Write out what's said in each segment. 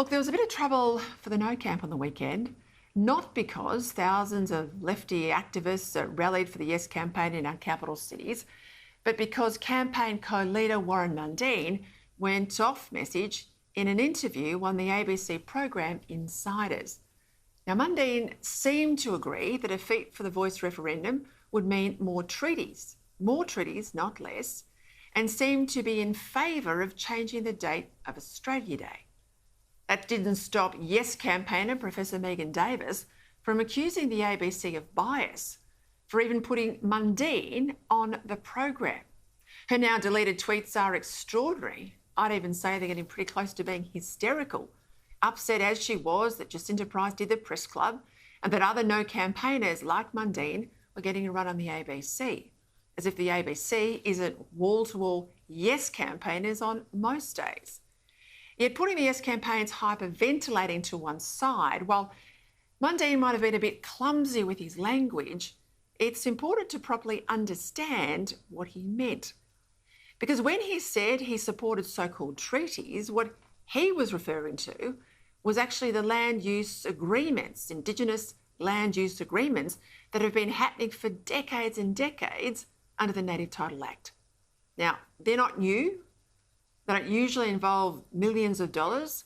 Look, there was a bit of trouble for the No camp on the weekend, not because thousands of lefty activists rallied for the Yes campaign in our capital cities, but because campaign co-leader Warren Mundine went off message in an interview on the ABC program Insiders. Now, Mundine seemed to agree that a defeat for the Voice referendum would mean more treaties, not less, and seemed to be in favour of changing the date of Australia Day. That didn't stop Yes campaigner Professor Megan Davis from accusing the ABC of bias for even putting Mundine on the program. Her now deleted tweets are extraordinary. I'd even say they're getting pretty close to being hysterical, upset as she was that Jacinta Price did the press club and that other No campaigners like Mundine were getting a run on the ABC, as if the ABC isn't wall-to-wall Yes campaigners on most days. Yet putting the Yes campaign's hyperventilating to one side, while Mundine might have been a bit clumsy with his language, it's important to properly understand what he meant. Because when he said he supported so-called treaties, what he was referring to was actually the land use agreements, Indigenous Land Use Agreements, that have been happening for decades and decades under the Native Title Act. Now, they're not new. They don't usually involve millions of dollars,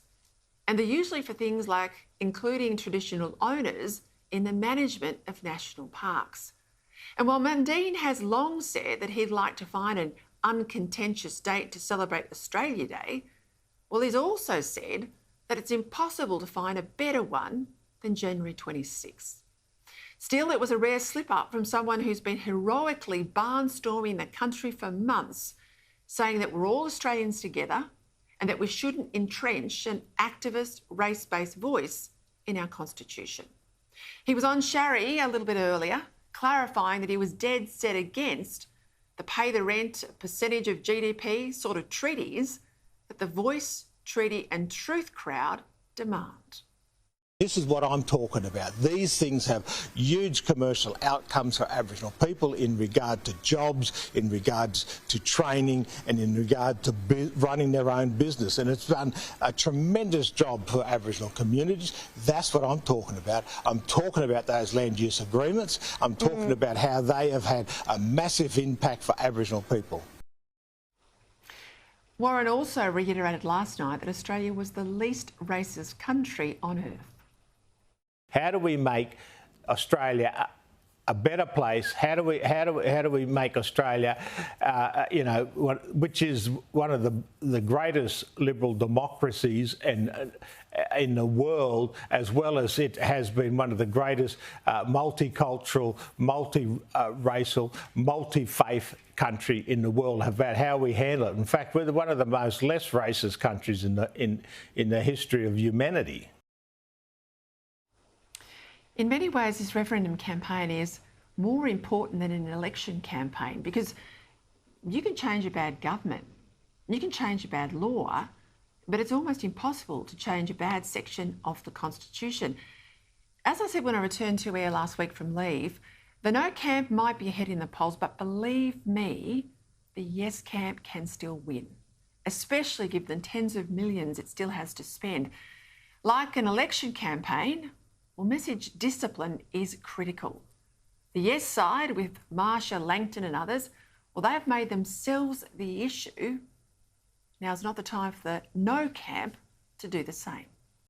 and they're usually for things like including traditional owners in the management of national parks. And while Mundine has long said that he'd like to find an uncontentious date to celebrate Australia Day, well, he's also said that it's impossible to find a better one than January 26th. Still, it was a rare slip-up from someone who's been heroically barnstorming the country for months, saying that we're all Australians together and that we shouldn't entrench an activist, race-based voice in our constitution. He was on Sharry a little bit earlier, clarifying that he was dead set against the pay the rent percentage of GDP sort of treaties that the Voice, Treaty and Truth crowd demand. This is what I'm talking about. These things have huge commercial outcomes for Aboriginal people in regard to jobs, in regards to training and in regard to running their own business. And it's done a tremendous job for Aboriginal communities. That's what I'm talking about. I'm talking about those land use agreements. I'm talking about how they have had a massive impact for Aboriginal people. Warren also reiterated last night that Australia was the least racist country on earth. How do we make Australia a better place? How do we make Australia, which is one of the greatest liberal democracies in the world, as well as it has been one of the greatest multicultural, multi-racial, multi-faith country in the world, about how we handle it. In fact, we're one of the most less racist countries in the history of humanity. In many ways, this referendum campaign is more important than an election campaign, because you can change a bad government, you can change a bad law, but it's almost impossible to change a bad section of the Constitution. As I said when I returned to air last week from leave, the No camp might be ahead in the polls, but believe me, the Yes camp can still win, especially given the tens of millions it still has to spend. Like an election campaign, well, message discipline is critical. The Yes side, with Marsha, Langton and others, well, they have made themselves the issue. Now's not the time for the No camp to do the same.